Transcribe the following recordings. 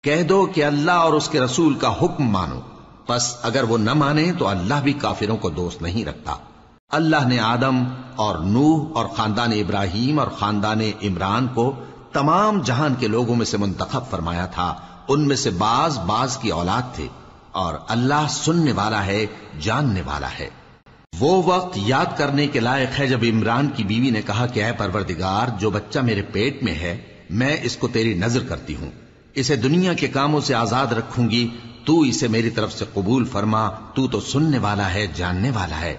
کہہ دو کہ اللہ اور اس کے رسول کا حکم مانو، پس اگر وہ نہ مانے تو اللہ بھی کافروں کو دوست نہیں رکھتا۔ اللہ نے آدم اور نوح اور خاندان ابراہیم اور خاندان عمران کو تمام جہان کے لوگوں میں سے منتخب فرمایا تھا، ان میں سے بعض کی اولاد تھے، اور اللہ سننے والا ہے، جاننے والا ہے۔ وہ وقت یاد کرنے کے لائق ہے جب عمران کی بیوی نے کہا کہ اے پروردگار، جو بچہ میرے پیٹ میں ہے میں اس کو تیری نذر کرتی ہوں، اسے دنیا کے کاموں سے آزاد رکھوں گی، تو اسے میری طرف سے قبول فرما، تو تو سننے والا ہے، جاننے والا ہے۔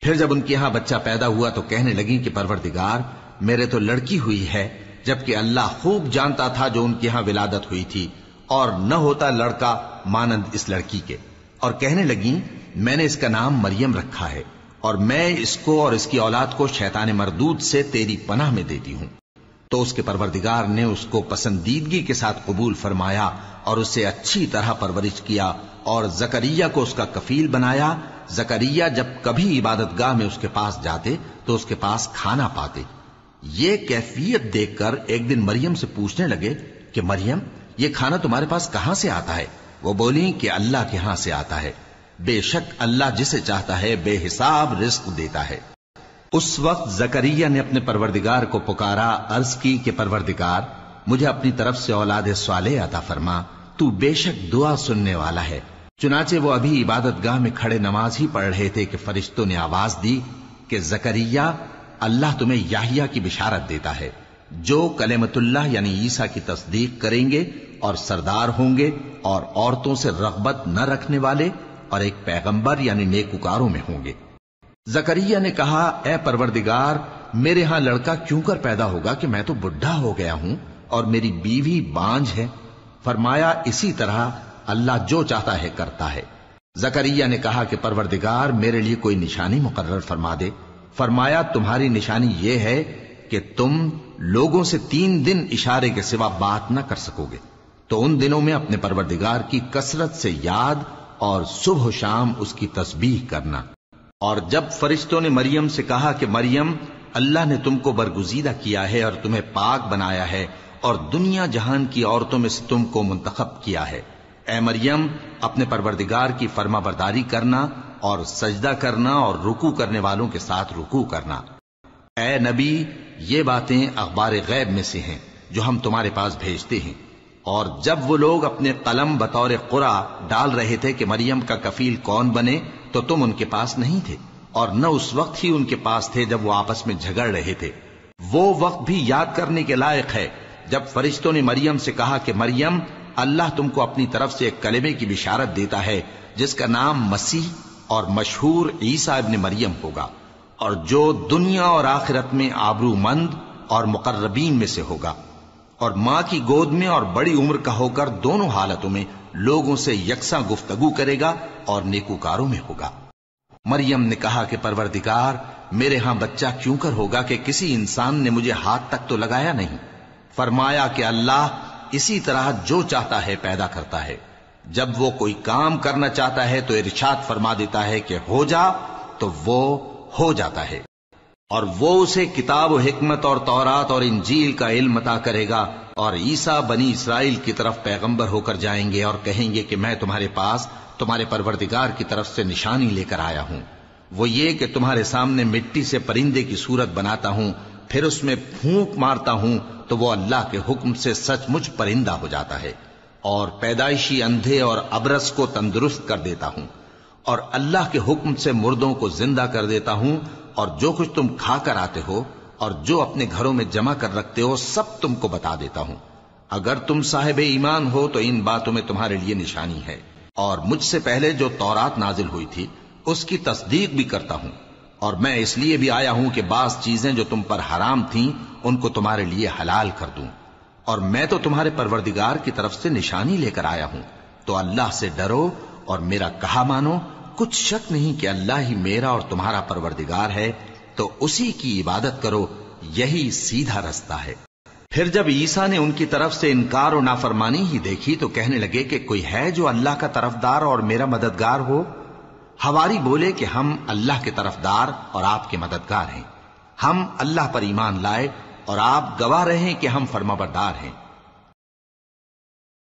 پھر جب ان کے ہاں بچہ پیدا ہوا تو کہنے لگی کہ پروردگار، میرے تو لڑکی ہوئی ہے، جبکہ اللہ خوب جانتا تھا جو ان کے ہاں ولادت ہوئی تھی، اور نہ ہوتا لڑکا مانند اس لڑکی کے۔ اور کہنے لگیں میں نے اس کا نام مریم رکھا ہے، اور میں اس کو اور اس کی اولاد کو شیطان مردود سے تیری پناہ میں دیتی ہوں۔ تو اس کے پروردگار نے اس کو پسندیدگی کے ساتھ قبول فرمایا اور اسے اچھی طرح پرورش کیا، اور زکریہ کو اس کا کفیل بنایا۔ زکریہ جب کبھی عبادت گاہ میں اس کے پاس جاتے تو اس کے پاس کھانا پاتے۔ یہ کیفیت دیکھ کر ایک دن مریم سے پوچھنے لگے کہ مریم، یہ کھانا تمہارے پاس کہاں سے آتا ہے؟ وہ بولی کہ اللہ کے ہاں سے آتا ہے، بے شک اللہ جسے چاہتا ہے بے حساب رزق دیتا ہے۔ اس وقت زکریہ نے اپنے پروردگار کو پکارا، عرض کی کہ پروردگار، مجھے اپنی طرف سے اولاد صالح عطا فرما، تو بے شک دعا سننے والا ہے۔ چنانچہ وہ ابھی عبادت گاہ میں کھڑے نماز ہی پڑھ رہے تھے کہ فرشتوں نے آواز دی کہ زکریہ، اللہ تمہیں یحییٰ کی بشارت دیتا ہے، جو کلمۃ اللہ یعنی عیسیٰ کی تصدیق کریں گے اور سردار ہوں گے، اور عورتوں سے رغبت نہ رکھنے والے، اور ایک پیغمبر یعنی نیکوکاروں میں ہوں گے۔ زکریہ نے کہا، اے پروردگار، میرے ہاں لڑکا کیوں کر پیدا ہوگا کہ میں تو بڈھا ہو گیا ہوں اور میری بیوی بانجھ ہے؟ فرمایا، اسی طرح اللہ جو چاہتا ہے کرتا ہے۔ زکریہ نے کہا کہ پروردگار، میرے لیے کوئی نشانی مقرر فرما دے۔ فرمایا، تمہاری نشانی یہ ہے کہ تم لوگوں سے 3 دن اشارے کے سوا بات نہ کر سکو گے، تو ان دنوں میں اپنے پروردگار کی کثرت سے یاد اور صبح و شام اس کی تسبیح کرنا۔ اور جب فرشتوں نے مریم سے کہا کہ مریم، اللہ نے تم کو برگزیدہ کیا ہے اور تمہیں پاک بنایا ہے اور دنیا جہان کی عورتوں میں سے تم کو منتخب کیا ہے، اے مریم، اپنے پروردگار کی فرما برداری کرنا اور سجدہ کرنا اور رکوع کرنے والوں کے ساتھ رکوع کرنا۔ اے نبی، یہ باتیں اخبار غیب میں سے ہیں جو ہم تمہارے پاس بھیجتے ہیں۔ اور جب وہ لوگ اپنے قلم بطور قرعہ ڈال رہے تھے کہ مریم کا کفیل کون بنے، تو تم ان کے پاس نہیں تھے، اور نہ اس وقت ہی ان کے پاس تھے جب وہ آپس میں جھگڑ رہے تھے۔ وہ وقت بھی یاد کرنے کے لائق ہے جب فرشتوں نے مریم سے کہا کہ مریم، اللہ تم کو اپنی طرف سے ایک کلمے کی بشارت دیتا ہے جس کا نام مسیح اور مشہور عیسیٰ ابن مریم ہوگا، اور جو دنیا اور آخرت میں آبرو مند اور مقربین میں سے ہوگا، اور ماں کی گود میں اور بڑی عمر کا ہو کر دونوں حالتوں میں لوگوں سے یکساں گفتگو کرے گا اور نیکوکاروں میں ہوگا۔ مریم نے کہا کہ پروردگار، میرے ہاں بچہ کیوں کر ہوگا کہ کسی انسان نے مجھے ہاتھ تک تو لگایا نہیں؟ فرمایا کہ اللہ اسی طرح جو چاہتا ہے پیدا کرتا ہے، جب وہ کوئی کام کرنا چاہتا ہے تو ارشاد فرما دیتا ہے کہ ہو جا، تو وہ ہو جاتا ہے۔ اور وہ اسے کتاب و حکمت اور تورات اور انجیل کا علم عطا کرے گا، اور عیسیٰ بنی اسرائیل کی طرف پیغمبر ہو کر جائیں گے اور کہیں گے کہ میں تمہارے پاس تمہارے پروردگار کی طرف سے نشانی لے کر آیا ہوں، وہ یہ کہ تمہارے سامنے مٹی سے پرندے کی صورت بناتا ہوں، پھر اس میں پھونک مارتا ہوں تو وہ اللہ کے حکم سے سچ مچ پرندہ ہو جاتا ہے، اور پیدائشی اندھے اور ابرص کو تندرست کر دیتا ہوں، اور اللہ کے حکم سے مردوں کو زندہ کر دیتا ہوں، اور جو کچھ تم کھا کر آتے ہو اور جو اپنے گھروں میں جمع کر رکھتے ہو سب تم کو بتا دیتا ہوں۔ اگر تم صاحب ایمان ہو تو ان باتوں میں تمہارے لیے نشانی ہے، اور مجھ سے پہلے جو تورات نازل ہوئی تھی اس کی تصدیق بھی کرتا ہوں، اور میں اس لیے بھی آیا ہوں کہ بعض چیزیں جو تم پر حرام تھیں ان کو تمہارے لیے حلال کر دوں، اور میں تو تمہارے پروردگار کی طرف سے نشانی لے کر آیا ہوں، تو اللہ سے ڈرو اور میرا کہا مانو۔ کچھ شک نہیں کہ اللہ ہی میرا اور تمہارا پروردگار ہے، تو اسی کی عبادت کرو، یہی سیدھا رستہ ہے۔ پھر جب عیسیٰ نے ان کی طرف سے انکار و نافرمانی ہی دیکھی تو کہنے لگے کہ کوئی ہے جو اللہ کا طرفدار اور میرا مددگار ہو؟ حواری بولے کہ ہم اللہ کے طرفدار اور آپ کے مددگار ہیں، ہم اللہ پر ایمان لائے اور آپ گواہ رہیں کہ ہم فرمانبردار ہیں۔